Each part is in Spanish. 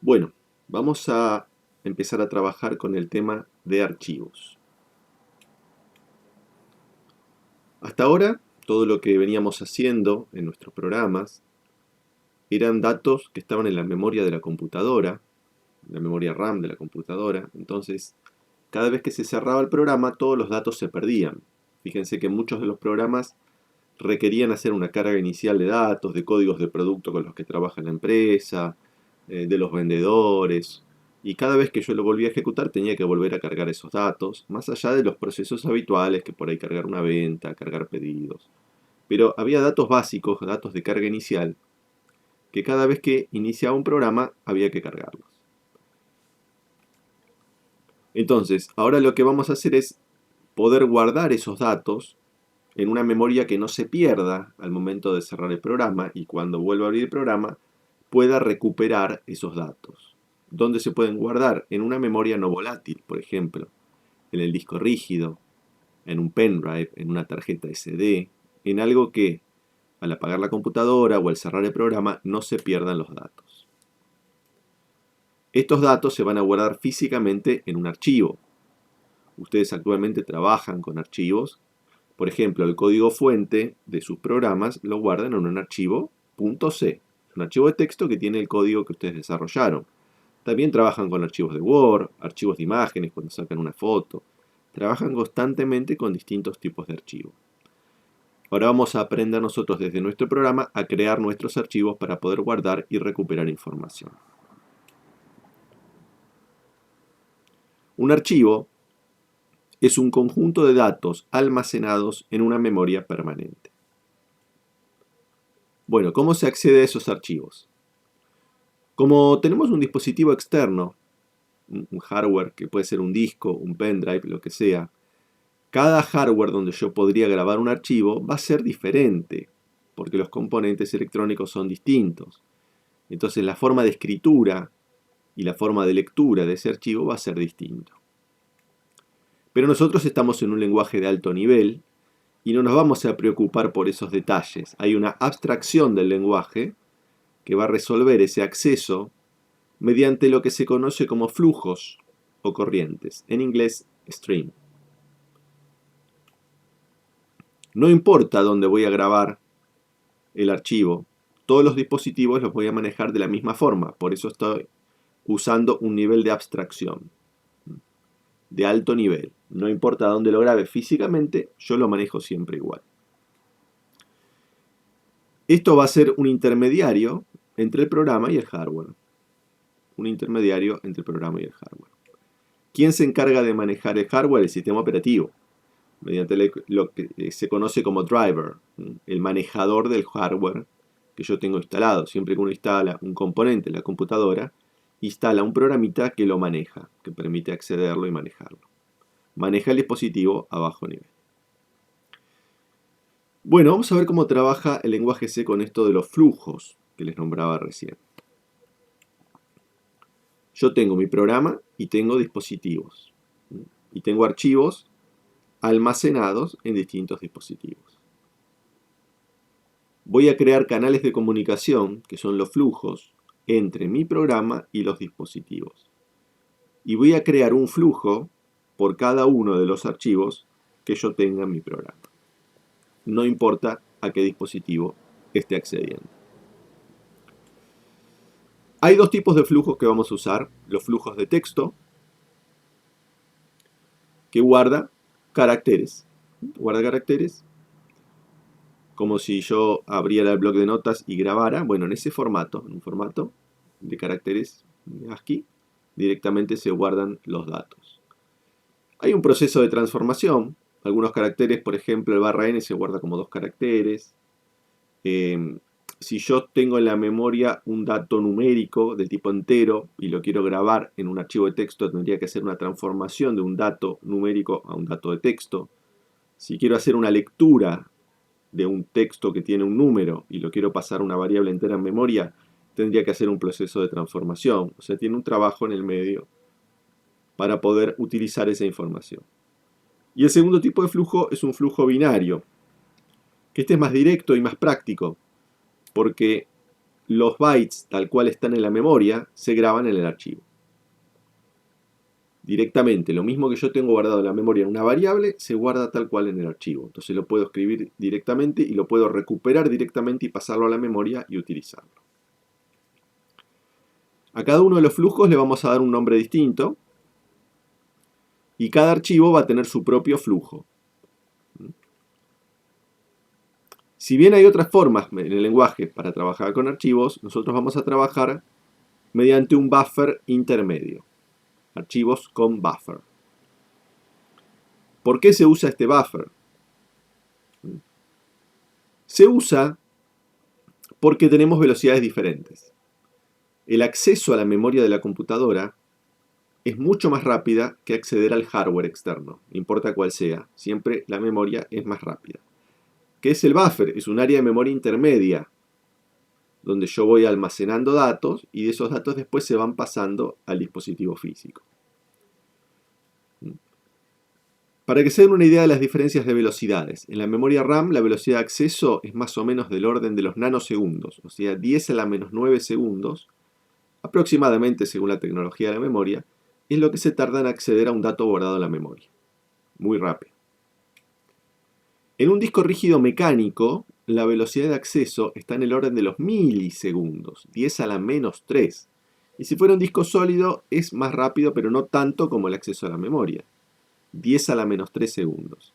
Bueno, vamos a empezar a trabajar con el tema de archivos. Hasta ahora, todo lo que veníamos haciendo en nuestros programas eran datos que estaban en la memoria de la computadora, la memoria RAM de la computadora. Entonces, cada vez que se cerraba el programa, todos los datos se perdían. Fíjense que muchos de los programas requerían hacer una carga inicial de datos, de códigos de producto con los que trabaja la empresa, de los vendedores, y cada vez que yo lo volvía a ejecutar tenía que volver a cargar esos datos, más allá de los procesos habituales, que por ahí cargar una venta, cargar pedidos. Pero había datos básicos, datos de carga inicial, que cada vez que iniciaba un programa había que cargarlos. Entonces, ahora lo que vamos a hacer es poder guardar esos datos en una memoria que no se pierda al momento de cerrar el programa, y cuando vuelva a abrir el programa pueda recuperar esos datos. ¿Dónde se pueden guardar? En una memoria no volátil, por ejemplo, en el disco rígido, en un pendrive, en una tarjeta SD, en algo que al apagar la computadora o al cerrar el programa no se pierdan los datos. Estos datos se van a guardar físicamente en un archivo. Ustedes actualmente trabajan con archivos. Por ejemplo, el código fuente de sus programas lo guardan en un archivo .c, un archivo de texto que tiene el código que ustedes desarrollaron. También trabajan con archivos de Word, archivos de imágenes cuando sacan una foto. Trabajan constantemente con distintos tipos de archivos. Ahora vamos a aprender nosotros desde nuestro programa a crear nuestros archivos para poder guardar y recuperar información. Un archivo es un conjunto de datos almacenados en una memoria permanente. Bueno, ¿cómo se accede a esos archivos? Como tenemos un dispositivo externo, un hardware que puede ser un disco, un pendrive, lo que sea, cada hardware donde yo podría grabar un archivo va a ser diferente, porque los componentes electrónicos son distintos. Entonces la forma de escritura y la forma de lectura de ese archivo va a ser distinto. Pero nosotros estamos en un lenguaje de alto nivel y no nos vamos a preocupar por esos detalles. Hay una abstracción del lenguaje que va a resolver ese acceso mediante lo que se conoce como flujos o corrientes, en inglés stream. No importa dónde voy a grabar el archivo, todos los dispositivos los voy a manejar de la misma forma, por eso estoy usando un nivel de abstracción de alto nivel. No importa dónde lo grabe físicamente, yo lo manejo siempre igual. Esto va a ser un intermediario entre el programa y el hardware. Un intermediario entre el programa y el hardware. ¿Quién se encarga de manejar el hardware? El sistema operativo, mediante lo que se conoce como driver, el manejador del hardware que yo tengo instalado. Siempre que uno instala un componente en la computadora, instala un programita que lo maneja, que permite accederlo y manejarlo. Maneja el dispositivo a bajo nivel. Bueno, vamos a ver cómo trabaja el lenguaje C con esto de los flujos que les nombraba recién. Yo tengo mi programa y tengo dispositivos. Y tengo archivos almacenados en distintos dispositivos. Voy a crear canales de comunicación, que son los flujos, entre mi programa y los dispositivos. Y voy a crear un flujo por cada uno de los archivos que yo tenga en mi programa. No importa a qué dispositivo esté accediendo. Hay dos tipos de flujos que vamos a usar. Los flujos de texto, que guarda caracteres. Guarda caracteres como si yo abriera el bloc de notas y grabara. Bueno, en ese formato, en un formato de caracteres ASCII, directamente se guardan los datos. Hay un proceso de transformación. Algunos caracteres, por ejemplo, el /n se guarda como 2 caracteres. Si yo tengo en la memoria un dato numérico de tipo entero y lo quiero grabar en un archivo de texto, tendría que hacer una transformación de un dato numérico a un dato de texto. Si quiero hacer una lectura de un texto que tiene un número y lo quiero pasar a una variable entera en memoria, tendría que hacer un proceso de transformación. O sea, tiene un trabajo en el medio para poder utilizar esa información. Y el segundo tipo de flujo es un flujo binario, que este es más directo y más práctico, porque los bytes tal cual están en la memoria se graban en el archivo. Directamente, lo mismo que yo tengo guardado en la memoria en una variable, se guarda tal cual en el archivo. Entonces lo puedo escribir directamente y lo puedo recuperar directamente y pasarlo a la memoria y utilizarlo. A cada uno de los flujos le vamos a dar un nombre distinto y cada archivo va a tener su propio flujo. Si bien hay otras formas en el lenguaje para trabajar con archivos, nosotros vamos a trabajar mediante un buffer intermedio. Archivos con buffer. ¿Por qué se usa este buffer? Se usa porque tenemos velocidades diferentes. El acceso a la memoria de la computadora es mucho más rápida que acceder al hardware externo, no importa cuál sea, siempre la memoria es más rápida. ¿Qué es el buffer? Es un área de memoria intermedia, donde yo voy almacenando datos y de esos datos después se van pasando al dispositivo físico. Para que se den una idea de las diferencias de velocidades, en la memoria RAM la velocidad de acceso es más o menos del orden de los nanosegundos, o sea, 10 a la menos 9 segundos, aproximadamente según la tecnología de la memoria, es lo que se tarda en acceder a un dato guardado en la memoria. Muy rápido. En un disco rígido mecánico, la velocidad de acceso está en el orden de los milisegundos, 10 a la menos 3. Y si fuera un disco sólido, es más rápido, pero no tanto como el acceso a la memoria, 10 a la menos 3 segundos.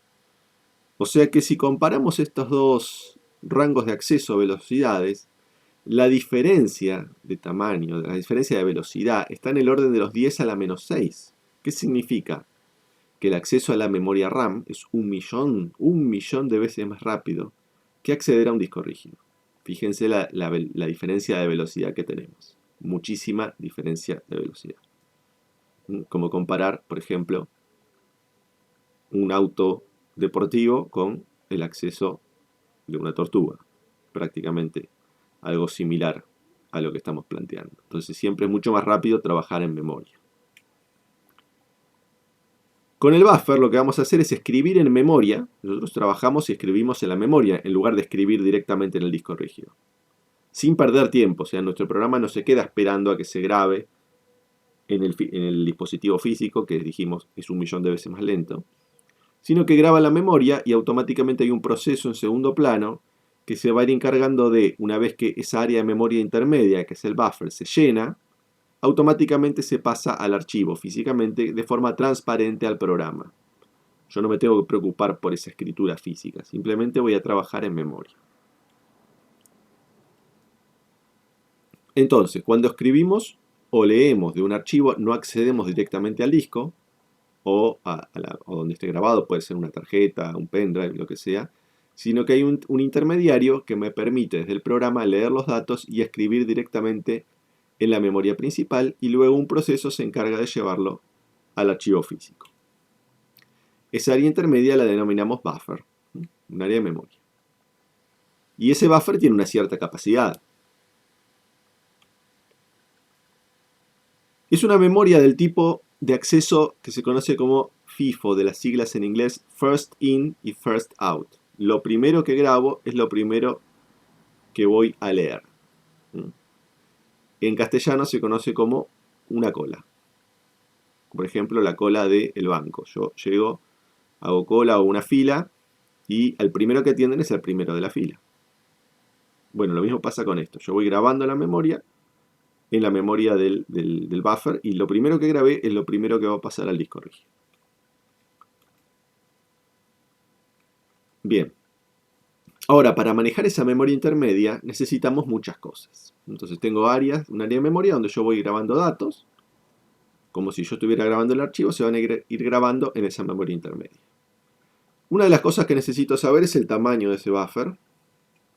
O sea que si comparamos estos dos rangos de acceso a velocidades, la diferencia de tamaño, la diferencia de velocidad, está en el orden de los 10 a la menos 6. ¿Qué significa? Que el acceso a la memoria RAM es un millón de veces más rápido que acceder a un disco rígido. Fíjense la diferencia de velocidad que tenemos. Muchísima diferencia de velocidad. Como comparar, por ejemplo, un auto deportivo con el acceso de una tortuga. Prácticamente algo similar a lo que estamos planteando. Entonces siempre es mucho más rápido trabajar en memoria. Con el buffer lo que vamos a hacer es escribir en memoria. Nosotros trabajamos y escribimos en la memoria en lugar de escribir directamente en el disco rígido. Sin perder tiempo, o sea, nuestro programa no se queda esperando a que se grabe en el dispositivo físico, que dijimos es un millón de veces más lento, sino que graba la memoria y automáticamente hay un proceso en segundo plano que se va a ir encargando de, una vez que esa área de memoria intermedia, que es el buffer, se llena, automáticamente se pasa al archivo físicamente de forma transparente al programa. Yo no me tengo que preocupar por esa escritura física, simplemente voy a trabajar en memoria. Entonces, cuando escribimos o leemos de un archivo, no accedemos directamente al disco o donde esté grabado, puede ser una tarjeta, un pendrive, lo que sea, sino que hay un intermediario que me permite desde el programa leer los datos y escribir directamente en la memoria principal y luego un proceso se encarga de llevarlo al archivo físico. Esa área intermedia la denominamos buffer, un área de memoria. Y ese buffer tiene una cierta capacidad. Es una memoria del tipo de acceso que se conoce como FIFO, de las siglas en inglés First In y First Out. Lo primero que grabo es lo primero que voy a leer. En castellano se conoce como una cola. Por ejemplo, la cola del banco. Yo llego, hago cola o una fila y el primero que atienden es el primero de la fila. Bueno, lo mismo pasa con esto. Yo voy grabando la memoria en la memoria del buffer y lo primero que grabé es lo primero que va a pasar al disco rígido. Bien. Ahora, para manejar esa memoria intermedia necesitamos muchas cosas. Entonces tengo un área de memoria donde yo voy grabando datos. Como si yo estuviera grabando el archivo, se van a ir grabando en esa memoria intermedia. Una de las cosas que necesito saber es el tamaño de ese buffer.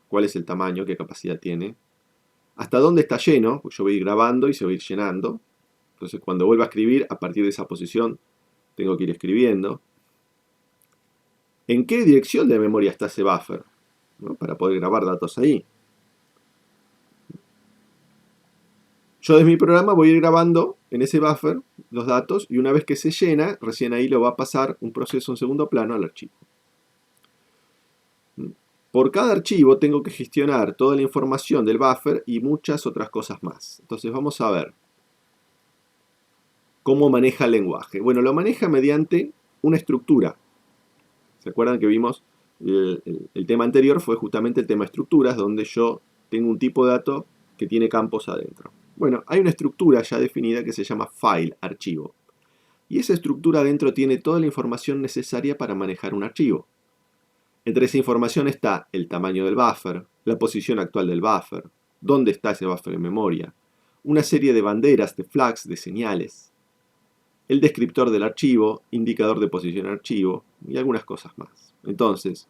¿Cuál es el tamaño? ¿Qué capacidad tiene? ¿Hasta dónde está lleno? Pues yo voy a ir grabando y se va a ir llenando. Entonces cuando vuelva a escribir, a partir de esa posición, tengo que ir escribiendo. ¿En qué dirección de memoria está ese buffer? ¿No? Para poder grabar datos ahí. Yo desde mi programa voy a ir grabando en ese buffer los datos y una vez que se llena, recién ahí lo va a pasar un proceso en segundo plano al archivo. por cada archivo tengo que gestionar toda la información del buffer y muchas otras cosas más. Entonces vamos a ver cómo maneja el lenguaje. Bueno, lo maneja mediante una estructura. ¿Se acuerdan que vimos el tema anterior? Fue justamente el tema estructuras, donde yo tengo un tipo de dato que tiene campos adentro. Bueno, hay una estructura ya definida que se llama file, archivo. Y esa estructura adentro tiene toda la información necesaria para manejar un archivo. Entre esa información está el tamaño del buffer, la posición actual del buffer, dónde está ese buffer en memoria, una serie de banderas, de flags, de señales, el descriptor del archivo, indicador de posición archivo y algunas cosas más. Entonces,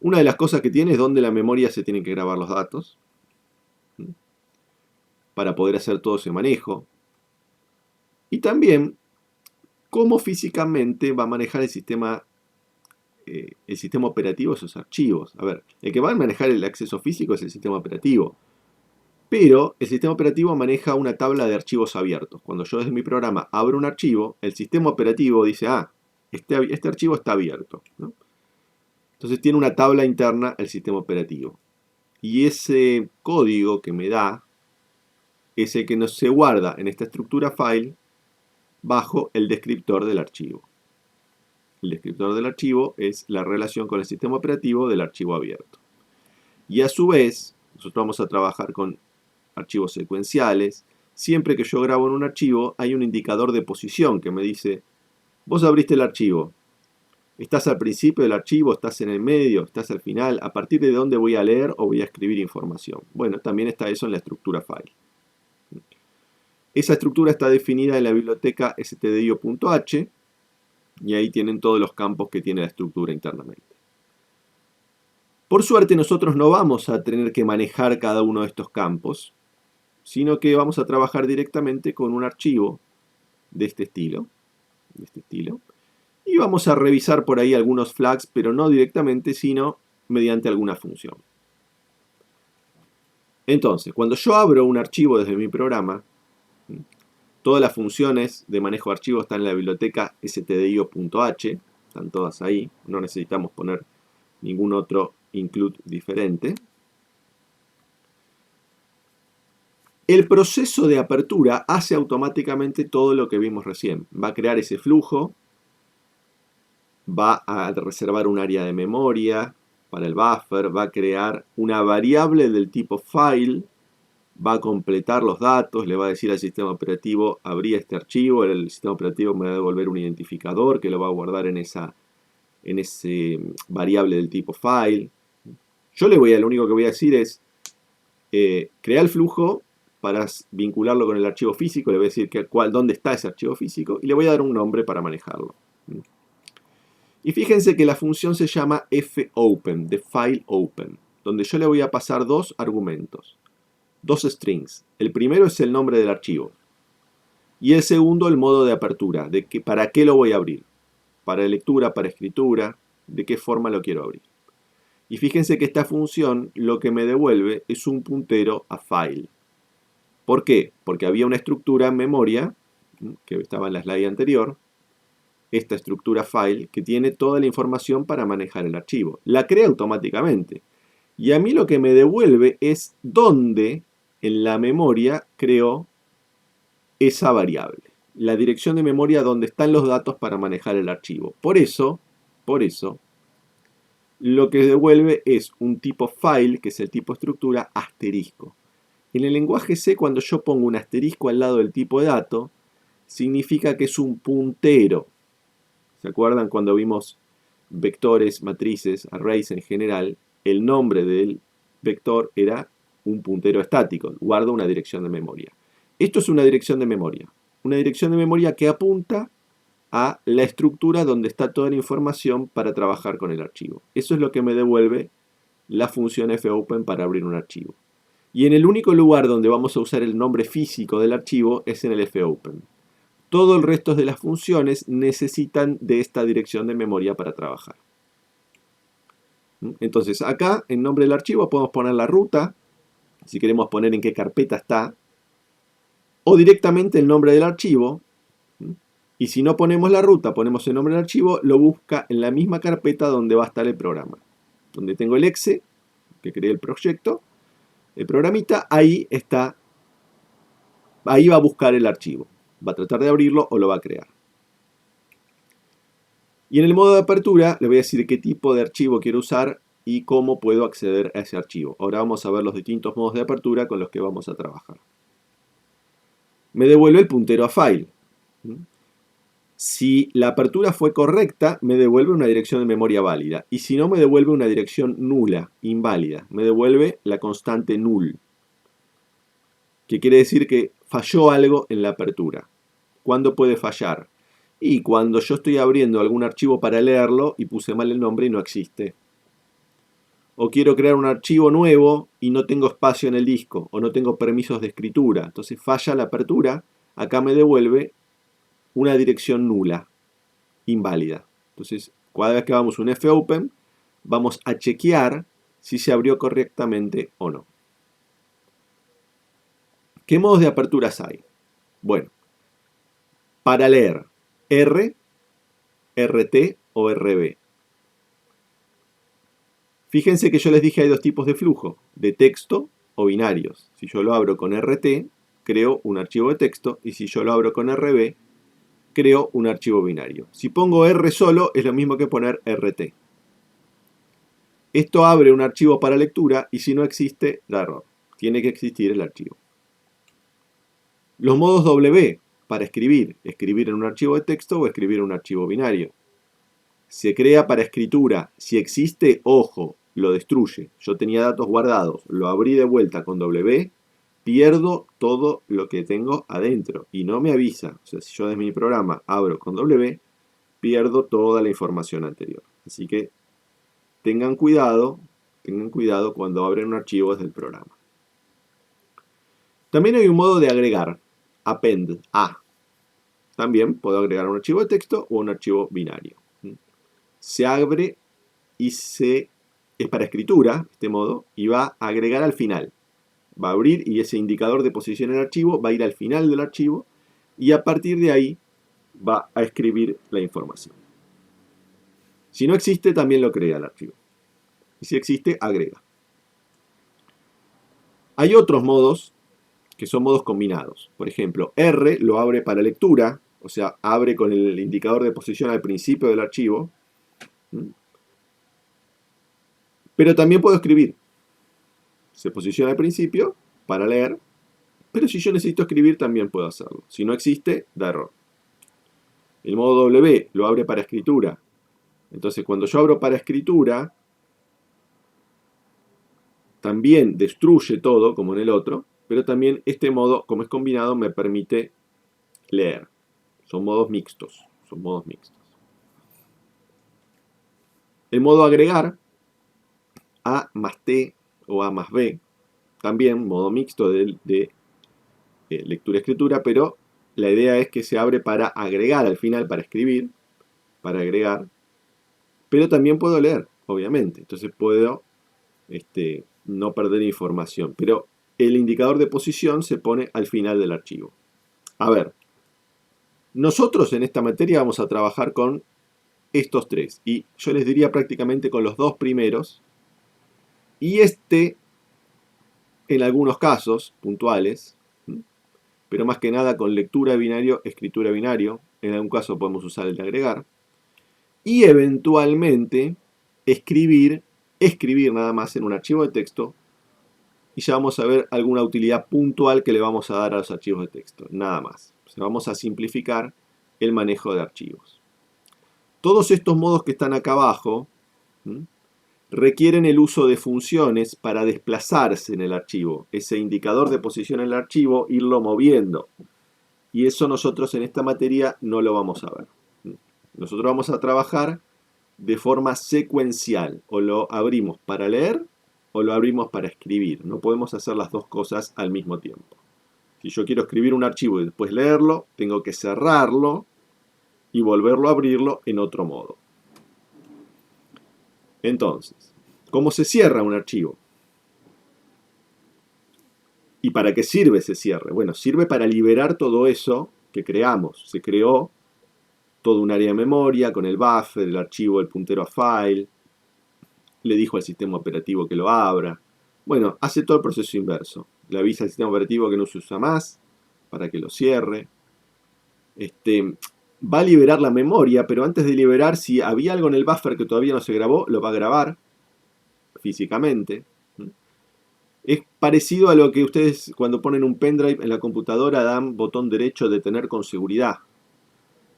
una de las cosas que tiene es dónde la memoria se tienen que grabar los datos para poder hacer todo ese manejo. Y también cómo físicamente va a manejar el sistema operativo esos archivos. A ver, el que va a manejar el acceso físico es el sistema operativo. Pero el sistema operativo maneja una tabla de archivos abiertos. Cuando yo desde mi programa abro un archivo, el sistema operativo dice, este archivo está abierto, ¿no? Entonces tiene una tabla interna el sistema operativo. Y ese código que me da es el que se guarda en esta estructura file bajo el descriptor del archivo. El descriptor del archivo es la relación con el sistema operativo del archivo abierto. Y a su vez, nosotros vamos a trabajar con archivos secuenciales. Siempre que yo grabo en un archivo, hay un indicador de posición que me dice, vos abriste el archivo, estás al principio del archivo, estás en el medio, estás al final, a partir de dónde voy a leer o voy a escribir información. Bueno, también está eso en la estructura file. Esa estructura está definida en la biblioteca stdio.h y ahí tienen todos los campos que tiene la estructura internamente. Por suerte nosotros no vamos a tener que manejar cada uno de estos campos, sino que vamos a trabajar directamente con un archivo de este estilo, y vamos a revisar por ahí algunos flags, pero no directamente, sino mediante alguna función. Entonces, cuando yo abro un archivo desde mi programa, todas las funciones de manejo de archivos están en la biblioteca stdio.h, están todas ahí, no necesitamos poner ningún otro include diferente. El proceso de apertura hace automáticamente todo lo que vimos recién. Va a crear ese flujo, va a reservar un área de memoria para el buffer, va a crear una variable del tipo file, va a completar los datos, le va a decir al sistema operativo, abrí este archivo, el sistema operativo me va a devolver un identificador que lo va a guardar en ese variable del tipo file. Yo lo único que voy a decir es, crea el flujo para vincularlo con el archivo físico, le voy a decir dónde está ese archivo físico y le voy a dar un nombre para manejarlo. Y fíjense que la función se llama fopen, de file open, donde yo le voy a pasar dos argumentos, dos strings. El primero es el nombre del archivo y el segundo el modo de apertura, para qué lo voy a abrir, para lectura, para escritura, de qué forma lo quiero abrir. Y fíjense que esta función lo que me devuelve es un puntero a file. ¿Por qué? Porque había una estructura en memoria, que estaba en la slide anterior, esta estructura file, que tiene toda la información para manejar el archivo. La crea automáticamente. Y a mí lo que me devuelve es dónde en la memoria creo esa variable. La dirección de memoria donde están los datos para manejar el archivo. Por eso, lo que devuelve es un tipo file, que es el tipo estructura, asterisco. En el lenguaje C, cuando yo pongo un asterisco al lado del tipo de dato, significa que es un puntero. ¿Se acuerdan cuando vimos vectores, matrices, arrays en general? El nombre del vector era un puntero estático, guarda una dirección de memoria. Esto es una dirección de memoria que apunta a la estructura donde está toda la información para trabajar con el archivo. Eso es lo que me devuelve la función fopen para abrir un archivo. Y en el único lugar donde vamos a usar el nombre físico del archivo es en el fopen. Todo el resto de las funciones necesitan de esta dirección de memoria para trabajar. Entonces acá, en nombre del archivo, podemos poner la ruta, si queremos poner en qué carpeta está, o directamente el nombre del archivo. Y si no ponemos la ruta, ponemos el nombre del archivo, lo busca en la misma carpeta donde va a estar el programa. donde tengo el exe, que creé el proyecto, el programita, ahí está, ahí va a buscar el archivo. Va a tratar de abrirlo o lo va a crear. Y en el modo de apertura le voy a decir qué tipo de archivo quiero usar y cómo puedo acceder a ese archivo. Ahora vamos a ver los distintos modos de apertura con los que vamos a trabajar. Me devuelve el puntero a file. Si la apertura fue correcta, me devuelve una dirección de memoria válida. Y si no, me devuelve una dirección nula, inválida. Me devuelve la constante null, que quiere decir que falló algo en la apertura. ¿Cuándo puede fallar? Y cuando yo estoy abriendo algún archivo para leerlo y puse mal el nombre y no existe. O quiero crear un archivo nuevo y no tengo espacio en el disco, o no tengo permisos de escritura. Entonces falla la apertura, acá me devuelve una dirección nula, inválida. Entonces, cada vez que hagamos un fopen, vamos a chequear si se abrió correctamente o no. ¿Qué modos de aperturas hay? Bueno, para leer, R, RT o RB. Fíjense que yo les dije hay dos tipos de flujo, de texto o binarios. Si yo lo abro con RT, creo un archivo de texto, y si yo lo abro con RB, creo un archivo binario. Si pongo R solo, es lo mismo que poner RT. Esto abre un archivo para lectura, y si no existe, da error. Tiene que existir el archivo. Los modos W, para escribir en un archivo de texto o escribir en un archivo binario. Se crea para escritura. Si existe, ojo, lo destruye. Yo tenía datos guardados, lo abrí de vuelta con W, pierdo todo lo que tengo adentro y no me avisa. O sea, si yo desde mi programa abro con W, pierdo toda la información anterior. Así que tengan cuidado cuando abren un archivo desde el programa. También hay un modo de agregar, append, a. También puedo agregar un archivo de texto o un archivo binario. Se abre y es para escritura, este modo, y va a agregar al final. Va a abrir y ese indicador de posición en el archivo va a ir al final del archivo y a partir de ahí va a escribir la información. Si no existe, también lo crea el archivo. Y si existe, agrega. Hay otros modos que son modos combinados. Por ejemplo, R lo abre para lectura, o sea, abre con el indicador de posición al principio del archivo. Pero también puedo escribir. Se posiciona al principio para leer, pero si yo necesito escribir también puedo hacerlo. Si no existe, da error. El modo W lo abre para escritura. Entonces, cuando yo abro para escritura, también destruye todo, como en el otro, pero también este modo, como es combinado, me permite leer. Son modos mixtos. El modo agregar, A más T o A más B, también modo mixto de lectura-escritura, pero la idea es que se abre para agregar al final, para escribir, para agregar, pero también puedo leer, obviamente. Entonces puedo no perder información, pero el indicador de posición se pone al final del archivo. A ver, nosotros en esta materia vamos a trabajar con estos tres, y yo les diría prácticamente con los dos primeros, y en algunos casos puntuales, pero más que nada con lectura binario, escritura binario, en algún caso podemos usar el de agregar, y eventualmente escribir nada más en un archivo de texto, y ya vamos a ver alguna utilidad puntual que le vamos a dar a los archivos de texto, nada más. O sea, vamos a simplificar el manejo de archivos. Todos estos modos que están acá abajo requieren el uso de funciones para desplazarse en el archivo. Ese indicador de posición en el archivo, irlo moviendo. Y eso nosotros en esta materia no lo vamos a ver. Nosotros vamos a trabajar de forma secuencial. O lo abrimos para leer o lo abrimos para escribir. No podemos hacer las dos cosas al mismo tiempo. Si yo quiero escribir un archivo y después leerlo, tengo que cerrarlo y volverlo a abrirlo en otro modo. Entonces, ¿cómo se cierra un archivo? ¿Y para qué sirve ese cierre? Bueno, sirve para liberar todo eso que creamos. Se creó todo un área de memoria con el buffer, el archivo, el puntero a file. le dijo al sistema operativo que lo abra. Bueno, hace todo el proceso inverso. Le avisa al sistema operativo que no se usa más para que lo cierre. Va a liberar la memoria, pero antes de liberar, si había algo en el buffer que todavía no se grabó, lo va a grabar físicamente. Es parecido a lo que ustedes cuando ponen un pendrive en la computadora dan botón derecho de detener con seguridad.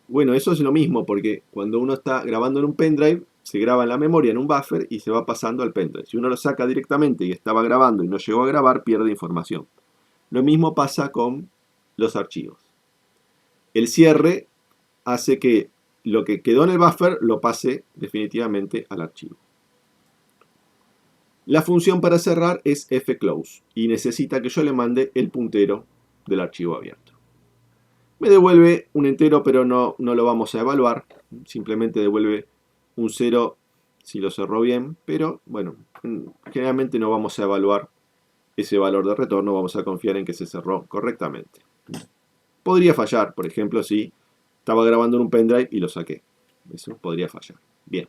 Bueno, eso es lo mismo, porque cuando uno está grabando en un pendrive, se graba en la memoria en un buffer y se va pasando al pendrive. Si uno lo saca directamente y estaba grabando y no llegó a grabar, pierde información. Lo mismo pasa con los archivos. El cierre hace que lo que quedó en el buffer lo pase definitivamente al archivo. La función para cerrar es fclose y necesita que yo le mande el puntero del archivo abierto. Me devuelve un entero, pero no lo vamos a evaluar. Simplemente devuelve un 0 si lo cerró bien, pero bueno, generalmente no vamos a evaluar ese valor de retorno, vamos a confiar en que se cerró correctamente. Podría fallar, por ejemplo, si estaba grabando en un pendrive y lo saqué. Eso podría fallar. Bien.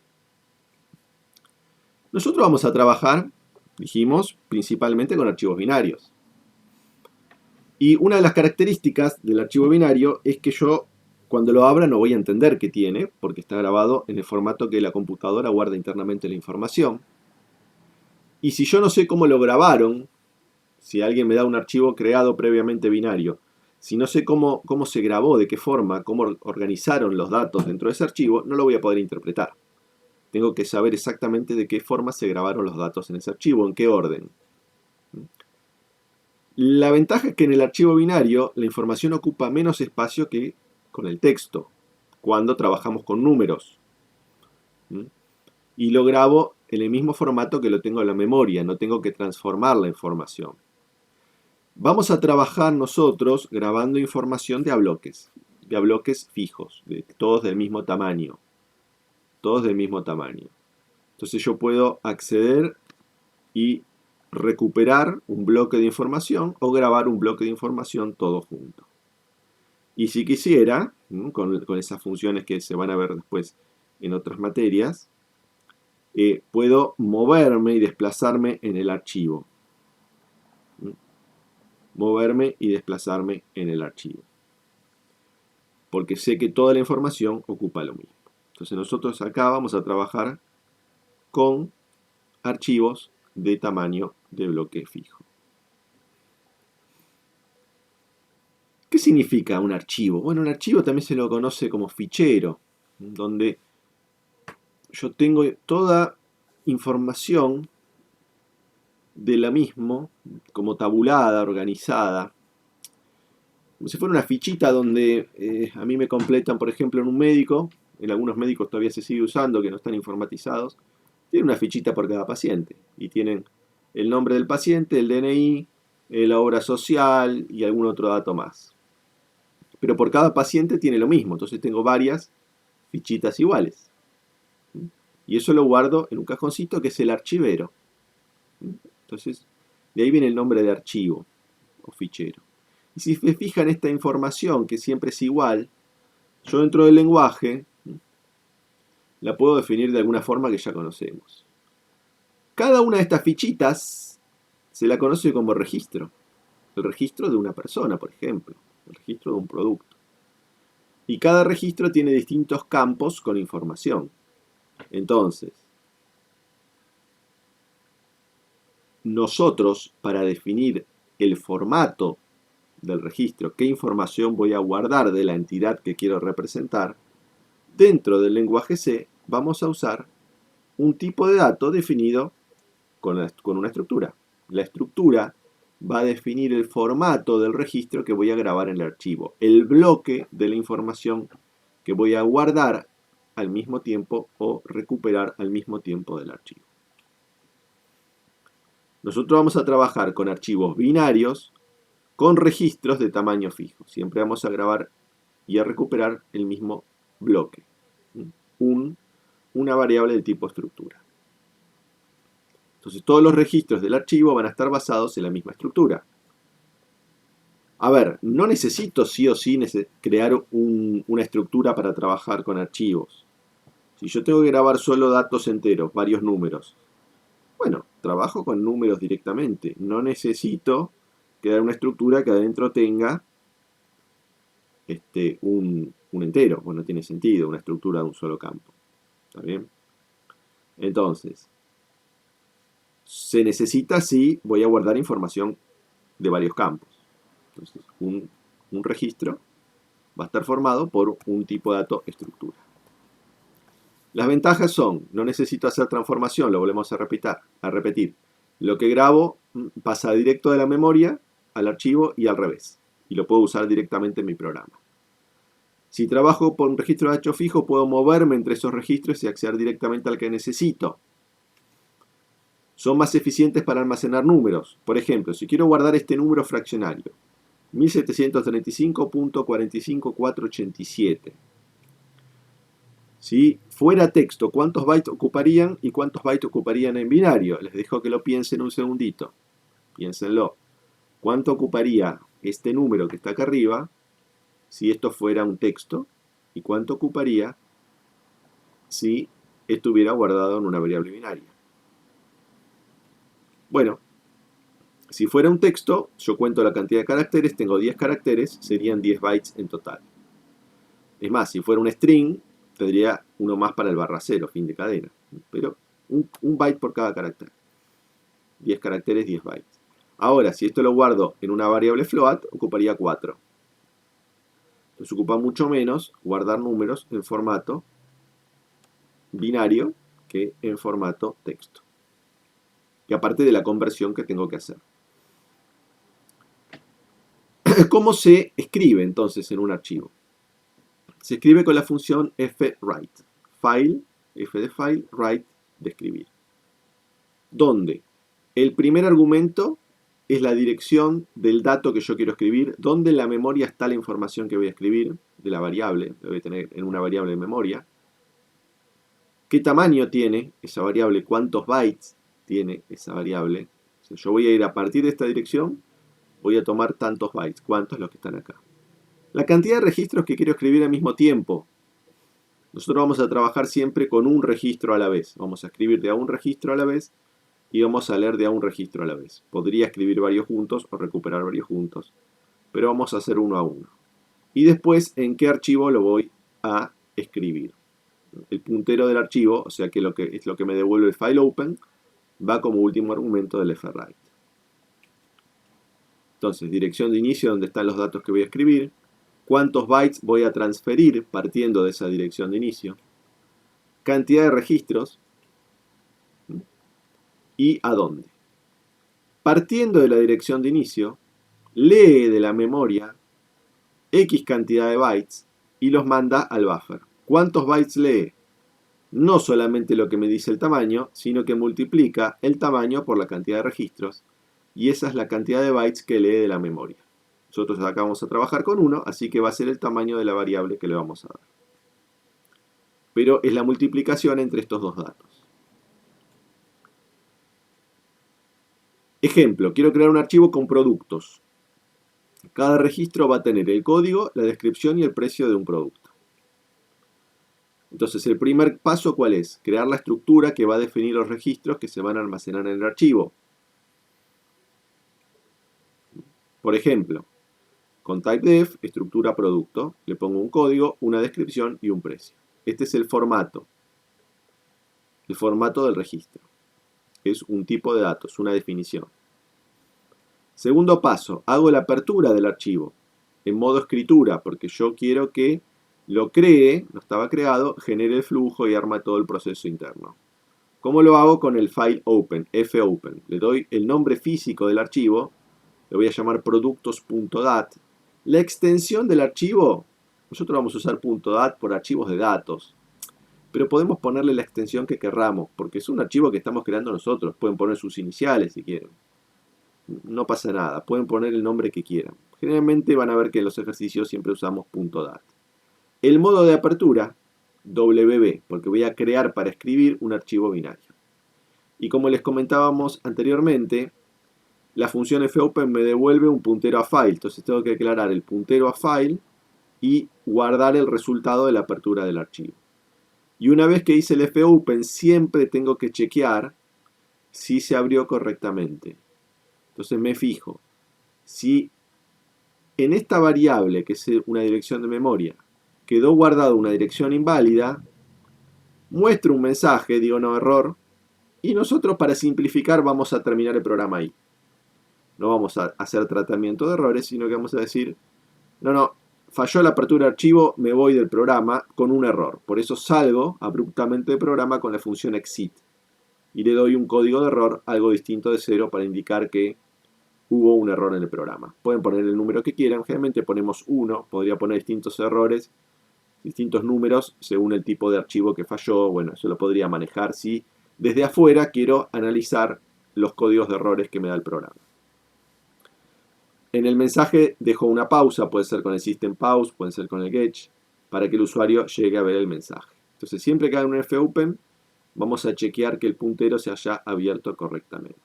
Nosotros vamos a trabajar, dijimos, principalmente con archivos binarios. Y una de las características del archivo binario es que yo, cuando lo abra, no voy a entender qué tiene, porque está grabado en el formato que la computadora guarda internamente la información. Y si yo no sé cómo lo grabaron, si alguien me da un archivo creado previamente binario, si no sé cómo se grabó, de qué forma, cómo organizaron los datos dentro de ese archivo, no lo voy a poder interpretar. Tengo que saber exactamente de qué forma se grabaron los datos en ese archivo, en qué orden. La ventaja es que en el archivo binario la información ocupa menos espacio que con el texto, cuando trabajamos con números. Y lo grabo en el mismo formato que lo tengo en la memoria, no tengo que transformar la información. Vamos a trabajar nosotros grabando información de a bloques fijos, todos del mismo tamaño. Todos del mismo tamaño. Entonces yo puedo acceder y recuperar un bloque de información o grabar un bloque de información todo junto. Y si quisiera, con esas funciones que se van a ver después en otras materias, puedo moverme y desplazarme en el archivo. Moverme y desplazarme en el archivo. Porque sé que toda la información ocupa lo mismo. Entonces nosotros acá vamos a trabajar con archivos de tamaño de bloque fijo. ¿Qué significa un archivo? Bueno, un archivo también se lo conoce como fichero, donde yo tengo toda información de la misma, como tabulada, organizada, como si fuera una fichita donde a mí me completan, por ejemplo, en un médico, en algunos médicos todavía se sigue usando, que no están informatizados, tienen una fichita por cada paciente, y tienen el nombre del paciente, el DNI, la obra social y algún otro dato más. Pero por cada paciente tiene lo mismo, entonces tengo varias fichitas iguales. Y eso lo guardo en un cajoncito que es el archivero. Entonces, de ahí viene el nombre de archivo o fichero. Y si se fijan esta información, que siempre es igual, yo dentro del lenguaje la puedo definir de alguna forma que ya conocemos. Cada una de estas fichitas se la conoce como registro. El registro de una persona, por ejemplo. El registro de un producto. Y cada registro tiene distintos campos con información. Entonces, nosotros, para definir el formato del registro, qué información voy a guardar de la entidad que quiero representar, dentro del lenguaje C vamos a usar un tipo de dato definido con una estructura. La estructura va a definir el formato del registro que voy a grabar en el archivo, el bloque de la información que voy a guardar al mismo tiempo o recuperar al mismo tiempo del archivo. Nosotros vamos a trabajar con archivos binarios con registros de tamaño fijo. Siempre vamos a grabar y a recuperar el mismo bloque, una variable de tipo estructura. Entonces todos los registros del archivo van a estar basados en la misma estructura. A ver, no necesito sí o sí crear una estructura para trabajar con archivos. Si yo tengo que grabar solo datos enteros, varios números, Bueno, trabajo con números directamente. No necesito crear una estructura que adentro tenga un entero, pues no tiene sentido una estructura de un solo campo. ¿Está bien? Entonces, se necesita si voy a guardar información de varios campos. Entonces, un registro va a estar formado por un tipo de dato estructura. Las ventajas son, no necesito hacer transformación, lo volvemos a repetir. Lo que grabo pasa directo de la memoria al archivo y al revés. Y lo puedo usar directamente en mi programa. Si trabajo por un registro de datos fijo, puedo moverme entre esos registros y acceder directamente al que necesito. Son más eficientes para almacenar números. Por ejemplo, si quiero guardar este número fraccionario, 1735.45487. Si fuera texto, ¿cuántos bytes ocuparían y cuántos bytes ocuparían en binario? Les dejo que lo piensen un segundito. Piénsenlo. ¿Cuánto ocuparía este número que está acá arriba si esto fuera un texto? ¿Y cuánto ocuparía si estuviera guardado en una variable binaria? Bueno, si fuera un texto, yo cuento la cantidad de caracteres, tengo 10 caracteres, serían 10 bytes en total. Es más, si fuera un string, tendría uno más para el barra cero, fin de cadena. Pero un byte por cada carácter. 10 caracteres, 10 bytes. Ahora, si esto lo guardo en una variable float, ocuparía 4. Entonces ocupa mucho menos guardar números en formato binario que en formato texto. Y aparte de la conversión que tengo que hacer. ¿Cómo se escribe entonces en un archivo? Se escribe con la función fwrite. File, f de file, write de escribir. Donde el primer argumento es la dirección del dato que yo quiero escribir, donde en la memoria está la información que voy a escribir, de la variable, lo voy a tener en una variable de memoria. ¿Qué tamaño tiene esa variable? ¿Cuántos bytes tiene esa variable? O sea, yo voy a ir a partir de esta dirección, voy a tomar tantos bytes. ¿Cuántos? Los que están acá. La cantidad de registros que quiero escribir al mismo tiempo. Nosotros vamos a trabajar siempre con un registro a la vez. Vamos a escribir de a un registro a la vez y vamos a leer de a un registro a la vez. Podría escribir varios juntos o recuperar varios juntos, pero vamos a hacer uno a uno. Y después, ¿en qué archivo lo voy a escribir? El puntero del archivo, o sea que es lo que me devuelve el file open, va como último argumento del fwrite. Entonces, dirección de inicio donde están los datos que voy a escribir, cuántos bytes voy a transferir partiendo de esa dirección de inicio, cantidad de registros y a dónde. Partiendo de la dirección de inicio, lee de la memoria X cantidad de bytes y los manda al buffer. ¿Cuántos bytes lee? No solamente lo que me dice el tamaño, sino que multiplica el tamaño por la cantidad de registros, y esa es la cantidad de bytes que lee de la memoria. Nosotros acá vamos a trabajar con 1, así que va a ser el tamaño de la variable que le vamos a dar. Pero es la multiplicación entre estos dos datos. Ejemplo, quiero crear un archivo con productos. Cada registro va a tener el código, la descripción y el precio de un producto. Entonces, el primer paso, ¿cuál es? Crear la estructura que va a definir los registros que se van a almacenar en el archivo. Por ejemplo, con typedef, estructura producto, le pongo un código, una descripción y un precio. Este es el formato del registro. Es un tipo de datos, una definición. Segundo paso, hago la apertura del archivo en modo escritura, porque yo quiero que lo cree, no estaba creado, genere el flujo y arma todo el proceso interno. ¿Cómo lo hago? Con el file open, fopen. Le doy el nombre físico del archivo, le voy a llamar productos.dat. La extensión del archivo, nosotros vamos a usar .dat por archivos de datos, pero podemos ponerle la extensión que querramos, porque es un archivo que estamos creando nosotros. Pueden poner sus iniciales si quieren. No pasa nada, pueden poner el nombre que quieran. Generalmente van a ver que en los ejercicios siempre usamos .dat. El modo de apertura, WB, porque voy a crear para escribir un archivo binario. Y como les comentábamos anteriormente, la función fopen me devuelve un puntero a file. Entonces tengo que declarar el puntero a file y guardar el resultado de la apertura del archivo. Y una vez que hice el fopen, siempre tengo que chequear si se abrió correctamente. Entonces me fijo, si en esta variable, que es una dirección de memoria, quedó guardada una dirección inválida, muestro un mensaje, digo no, error, y nosotros para simplificar vamos a terminar el programa ahí. No vamos a hacer tratamiento de errores, sino que vamos a decir, no, falló la apertura de archivo, me voy del programa con un error. Por eso salgo abruptamente del programa con la función exit. Y le doy un código de error, algo distinto de 0, para indicar que hubo un error en el programa. Pueden poner el número que quieran, generalmente ponemos 1, podría poner distintos errores, distintos números, según el tipo de archivo que falló. Bueno, eso lo podría manejar si desde afuera quiero analizar los códigos de errores que me da el programa. En el mensaje dejo una pausa, puede ser con el system pause, puede ser con el getch, para que el usuario llegue a ver el mensaje. Entonces, siempre que haga un fopen, vamos a chequear que el puntero se haya abierto correctamente.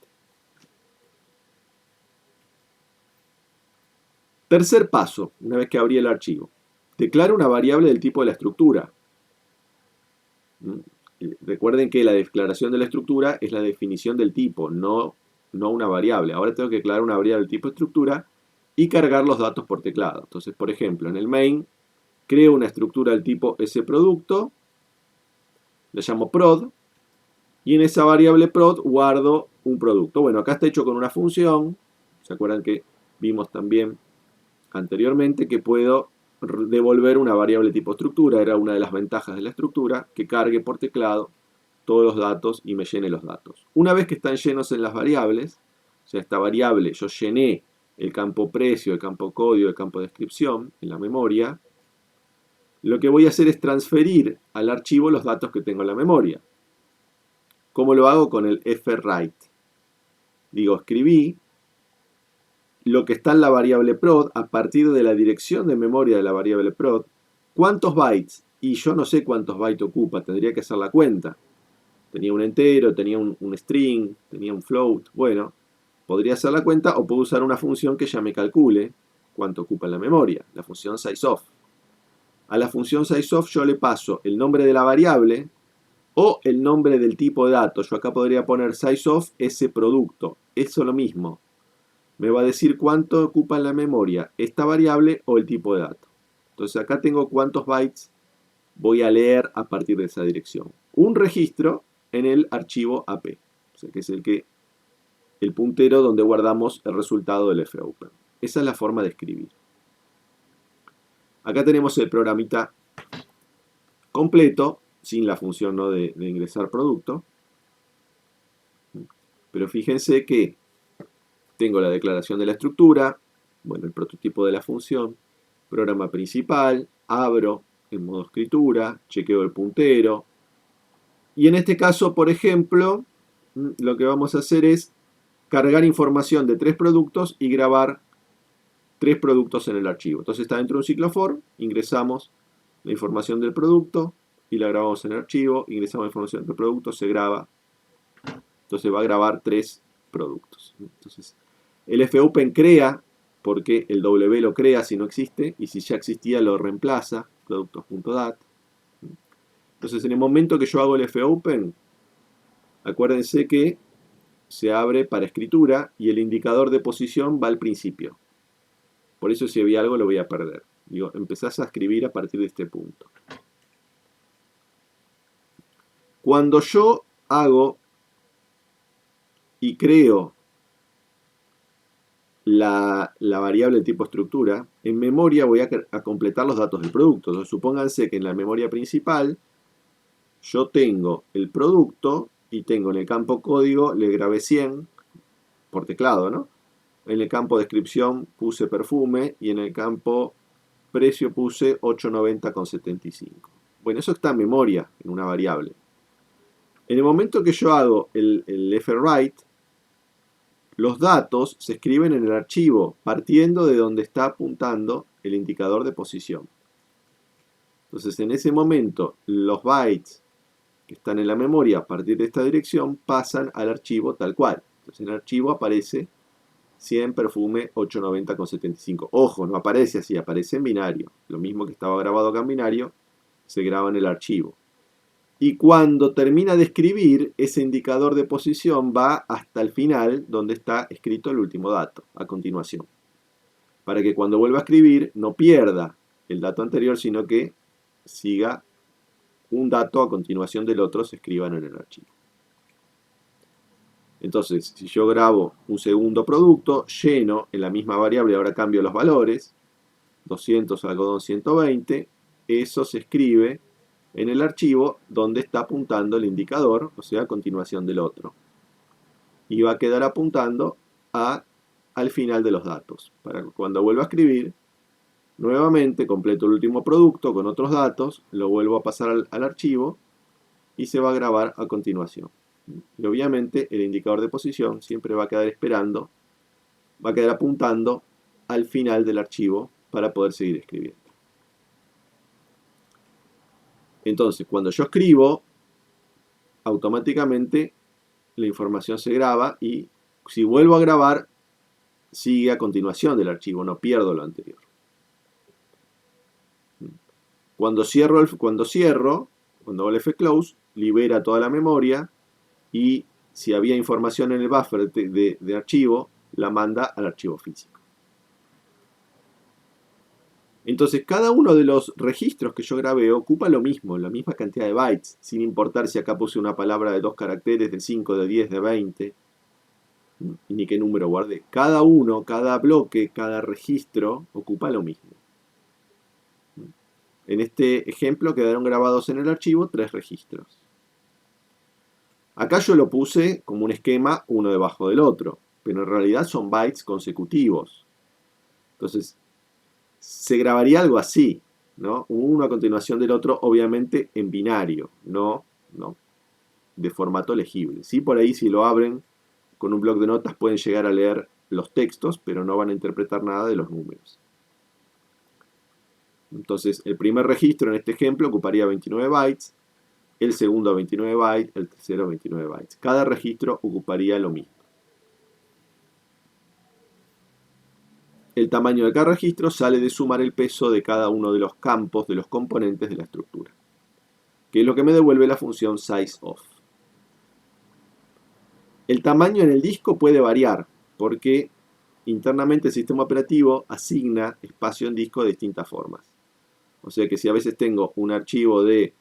Tercer paso, una vez que abrí el archivo. Declaro una variable del tipo de la estructura. Recuerden que la declaración de la estructura es la definición del tipo, no una variable. Ahora tengo que declarar una variable del tipo estructura y cargar los datos por teclado. Entonces, por ejemplo, en el main creo una estructura del tipo sProducto, le llamo prod, y en esa variable prod guardo un producto. Bueno, acá está hecho con una función. ¿Se acuerdan que vimos también anteriormente que puedo devolver una variable tipo estructura? Era una de las ventajas de la estructura, que cargue por teclado todos los datos y me llene los datos. Una vez que están llenos en las variables, o sea, esta variable yo llené el campo precio, el campo código, el campo descripción en la memoria, lo que voy a hacer es transferir al archivo los datos que tengo en la memoria. ¿Cómo lo hago? Con el fwrite. Digo, escribí lo que está en la variable prod a partir de la dirección de memoria de la variable prod. ¿Cuántos bytes? Y yo no sé cuántos bytes ocupa, tendría que hacer la cuenta. Tenía un entero, tenía un string, tenía un float. Bueno, podría hacer la cuenta o puedo usar una función que ya me calcule cuánto ocupa en la memoria, la función sizeof. A la función sizeof yo le paso el nombre de la variable o el nombre del tipo de datos. Yo acá podría poner sizeof sProducto. Eso es lo mismo. Me va a decir cuánto ocupa en la memoria esta variable o el tipo de dato. Entonces acá tengo cuántos bytes voy a leer a partir de esa dirección. Un registro en el archivo AP, o sea que es el puntero donde guardamos el resultado del fopen. Esa es la forma de escribir. Acá tenemos el programita completo, sin la función, ¿no?, de ingresar producto. Pero fíjense que tengo la declaración de la estructura, bueno, el prototipo de la función, programa principal, abro en modo escritura, chequeo el puntero. Y en este caso, por ejemplo, lo que vamos a hacer es cargar información de 3 productos y grabar 3 productos en el archivo. Entonces está dentro de un ciclo for, ingresamos la información del producto y la grabamos en el archivo, ingresamos la información del producto, se graba. Entonces va a grabar 3 productos. Entonces el fopen crea, porque el W lo crea si no existe, y si ya existía lo reemplaza, productos.dat. Entonces en el momento que yo hago el fopen, acuérdense que se abre para escritura y el indicador de posición va al principio. Por eso si había algo lo voy a perder. Digo, empezás a escribir a partir de este punto. Cuando yo hago y creo la variable de tipo estructura, en memoria voy a completar los datos del producto. Entonces, supónganse que en la memoria principal yo tengo el producto y tengo en el campo código, le grabé 100 por teclado, ¿no? En el campo descripción puse perfume y en el campo precio puse 8,90,75. Bueno, eso está en memoria, en una variable. En el momento que yo hago el fwrite, los datos se escriben en el archivo partiendo de donde está apuntando el indicador de posición. Entonces en ese momento los bytes que están en la memoria a partir de esta dirección pasan al archivo tal cual. Entonces en el archivo aparece 100 perfume 8,90,75. Ojo, no aparece así, aparece en binario. Lo mismo que estaba grabado acá en binario, se graba en el archivo. Y cuando termina de escribir, ese indicador de posición va hasta el final, donde está escrito el último dato, a continuación. Para que cuando vuelva a escribir no pierda el dato anterior, sino que siga un dato a continuación del otro, se escriban en el archivo. Entonces, si yo grabo un segundo producto, lleno en la misma variable, ahora cambio los valores, 200 algodón 120, eso se escribe en el archivo donde está apuntando el indicador, o sea, a continuación del otro. Y va a quedar apuntando al final de los datos. Para que cuando vuelva a escribir, nuevamente completo el último producto con otros datos, lo vuelvo a pasar al archivo y se va a grabar a continuación. Y obviamente el indicador de posición siempre va a quedar esperando, va a quedar apuntando al final del archivo para poder seguir escribiendo. Entonces, cuando yo escribo, automáticamente la información se graba y si vuelvo a grabar, sigue a continuación del archivo, no pierdo lo anterior. Cuando hago el Fclose, libera toda la memoria y si había información en el buffer de archivo, la manda al archivo físico. Entonces, cada uno de los registros que yo grabé ocupa lo mismo, la misma cantidad de bytes, sin importar si acá puse una palabra de 2 caracteres, de 5, de 10, de 20, ni qué número guardé. Cada uno, cada bloque, cada registro ocupa lo mismo. En este ejemplo quedaron grabados en el archivo 3 registros. Acá yo lo puse como un esquema uno debajo del otro, pero en realidad son bytes consecutivos. Entonces, se grabaría algo así, ¿no? Uno a continuación del otro, obviamente en binario, no de formato legible. Sí, por ahí si lo abren con un bloc de notas pueden llegar a leer los textos, pero no van a interpretar nada de los números. Entonces, el primer registro en este ejemplo ocuparía 29 bytes, el segundo 29 bytes, el tercero 29 bytes. Cada registro ocuparía lo mismo. El tamaño de cada registro sale de sumar el peso de cada uno de los campos de los componentes de la estructura, que es lo que me devuelve la función sizeOf. El tamaño en el disco puede variar, porque internamente el sistema operativo asigna espacio en disco de distintas formas. O sea que si a veces tengo un archivo de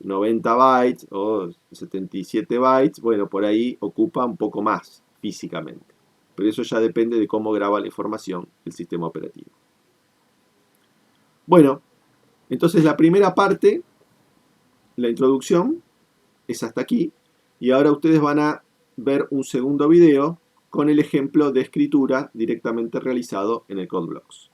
90 bytes o 77 bytes, bueno, por ahí ocupa un poco más físicamente. Pero eso ya depende de cómo graba la información el sistema operativo. Bueno, entonces la primera parte, la introducción, es hasta aquí. Y ahora ustedes van a ver un segundo video con el ejemplo de escritura directamente realizado en el CodeBlocks.